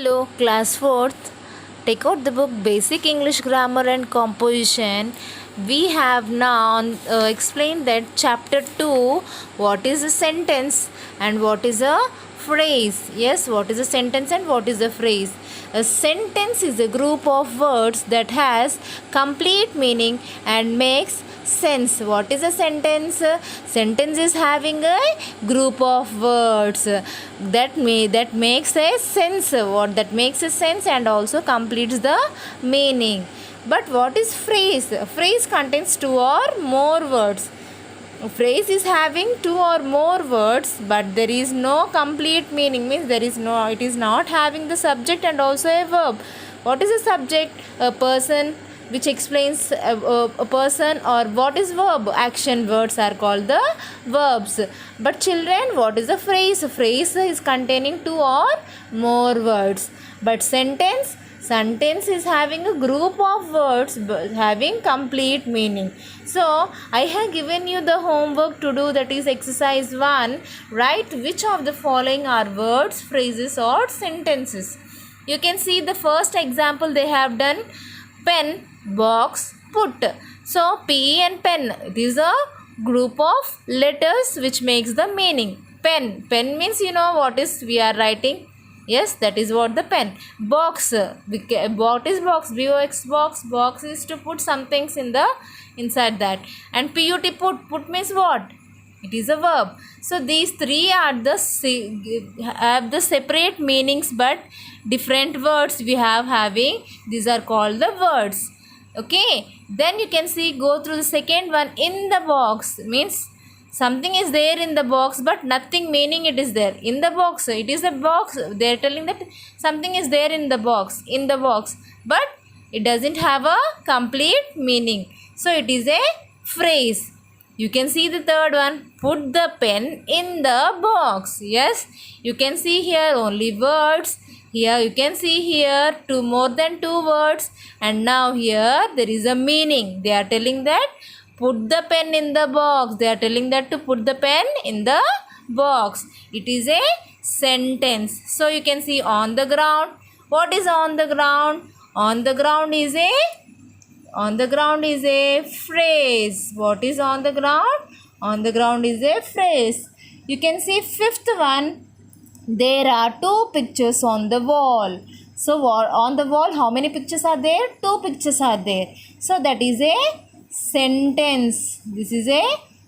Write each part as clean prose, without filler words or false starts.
Hello, class 4th. Take out the book Basic English Grammar and Composition. We have now explained that chapter 2, what is a sentence and what is a phrase. Yes, what is a sentence and what is a phrase. A sentence is a group of words that has complete meaning and makes sense. What is a sentence? Sentence is having a group of words that makes a sense. What that makes a sense and also completes the meaning. But what is phrase? A phrase contains two or more words. A phrase is having two or more words, but there is no complete meaning. Means it is not having the subject and also a verb. What is a subject? A person which explains a person, or what is verb? Action words are called the verbs. But children, what is a phrase? A phrase is containing two or more words. But sentence is having a group of words having complete meaning. So I have given you the homework to do, that is exercise 1. Write which of the following are words, phrases or sentences. You can see the first example they have done: pen, box, put. So P and pen, it is a group of letters which makes the meaning. Pen means you know what is we are writing. Yes, that is what the pen. Box, what is box? BOX box. Box is to put some things in the inside that. And PUT, put means what? It is a verb. So these three are have the separate meanings but different words we have having. These are called the words. Okay. Then you can see, go through the second one. In the box means something is there in the box but nothing meaning it is there. In the box, it is a box. They are telling that something is there in the box. In the box, but it doesn't have a complete meaning. So it is a phrase. You can see the third one. Put the pen in the box. Yes, you can see here only words. Here you can see here more than two words, and now here there is a meaning. They are telling that put the pen in the box. They are telling that to put the pen in the box. It is a sentence. So you can see on the ground. What is on the ground? On the ground is a phrase. What is on the ground? On the ground is a phrase. You can see fifth one. There are two pictures on the wall. So on the wall, how many pictures are there? Two pictures are there. So that is a sentence. This is a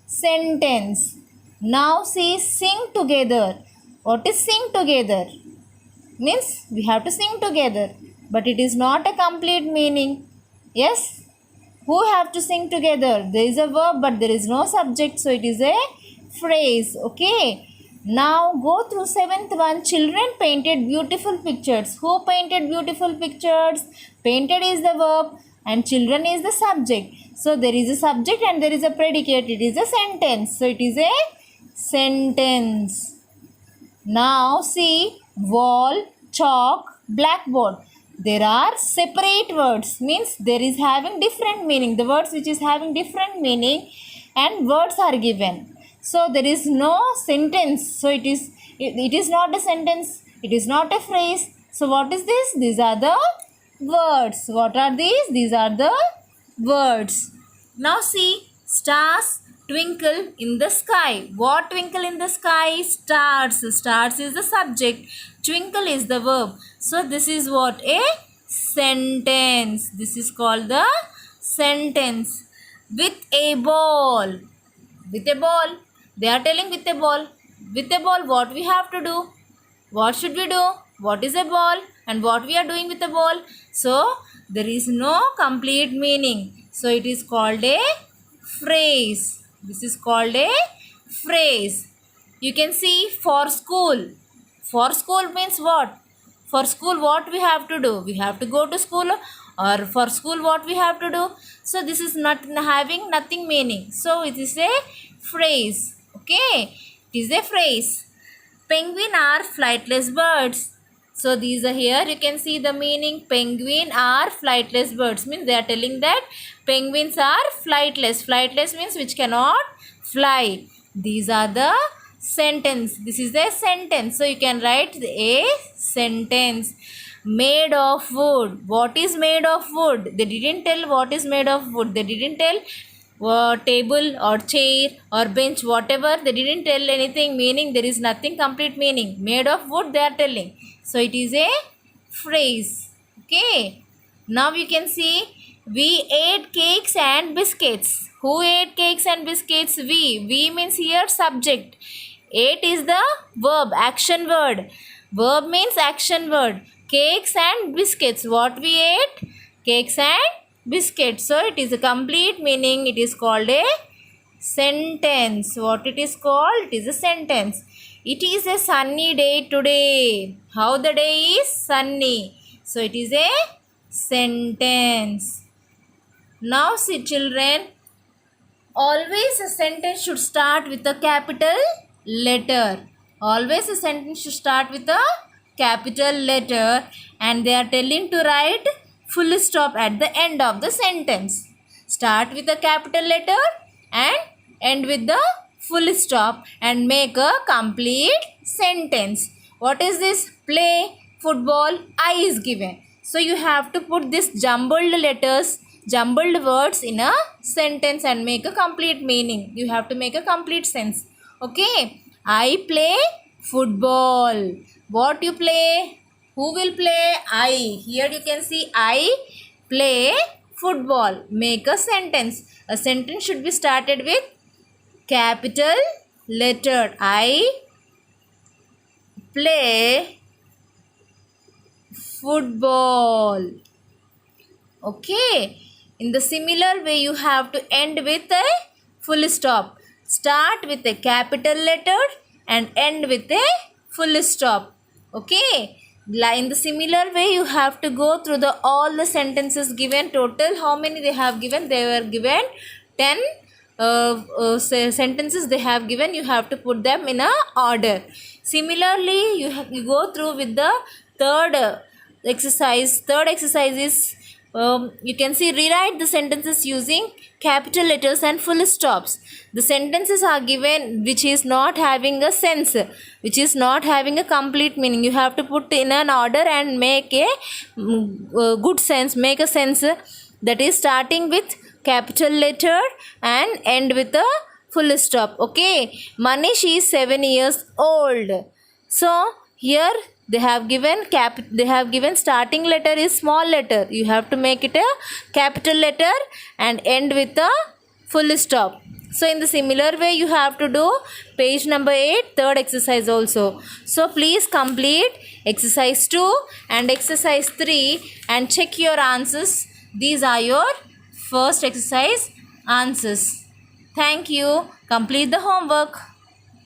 sentence. Now see, sing together. What is sing together? Means we have to sing together, but it is not a complete meaning. Yes, who have to sing together? There is a verb but there is no subject, so it is a phrase. Okay. Now go through seventh one. Children painted beautiful pictures. Who painted beautiful pictures? Painted is the verb and children is the subject. So there is a subject and there is a predicate. It is a sentence. So it is a sentence. Now see, wall, chalk, blackboard. There are separate words. Means there is having different meaning. The words which is having different meaning and words are given. So there is no sentence. So it is not a sentence. It is not a phrase. So what is this? These are the words. What are these? These are the words. Now see, stars twinkle in the sky. What twinkle in the sky? Stars. Stars is the subject. Twinkle is the verb. So this is what? A sentence. This is called the sentence. With a ball. With a ball. They are telling with a ball. With a ball, what we have to do? What should we do? What is a ball? And what we are doing with a ball? So there is no complete meaning. So it is called a phrase. This is called a phrase. You can see for school. For school means what? For school, what we have to do? We have to go to school. Or for school, what we have to do? So this is not having nothing meaning. So it is a phrase. Okay, it is a phrase. Penguin are flightless birds. So these are here. You can see the meaning. Penguin are flightless birds. Means they are telling that penguins are flightless. Flightless means which cannot fly. These are the sentence. This is a sentence. So you can write a sentence. Made of wood. What is made of wood? They didn't tell what is made of wood. They didn't tell table or chair or bench, whatever. They didn't tell anything meaning. There is nothing complete meaning. Made of wood they are telling. So it is a phrase. Okay. Now you can see we ate cakes and biscuits. Who ate cakes and biscuits? We. We means here subject. Ate is the verb, action word. Verb means action word. Cakes and biscuits. What we ate? Cakes and biscuits. So it is a complete meaning. It is called a sentence. What it is called? It is a sentence. It is a sunny day today. How the day is? Sunny. So it is a sentence. Now see children, always a sentence should start with a capital letter. Always a sentence should start with a capital letter, and they are telling to write full stop at the end of the sentence. Start with a capital letter and end with the full stop and make a complete sentence. What is this? Play, football, I is given. So you have to put this jumbled letters, jumbled words in a sentence and make a complete meaning. You have to make a complete sense. Okay. I play football. What you play? Who will play? I. Here you can see I play football. Make a sentence. A sentence should be started with capital letter. I play football. Okay. In the similar way, you have to end with a full stop. Start with a capital letter and end with a full stop. Okay. In the similar way, you have to go through all the sentences given. Total how many they have given? They were given 10 sentences they have given. You have to put them in a order. Similarly, you go through with the third exercise. Third exercise is you can see rewrite the sentences using capital letters and full stops. The sentences are given which is not having a sense, which is not having a complete meaning. You have to put in an order and make a good sense, make a sense that is starting with capital letter and end with a full stop. Okay. Manish is 7 years old. So here they have given starting letter is small letter. You have to make it a capital letter and end with a full stop. So in the similar way you have to do page number 8, third exercise also. So please complete exercise 2 and exercise 3 and check your answers. These are your first exercise answers. Thank you. Complete the homework.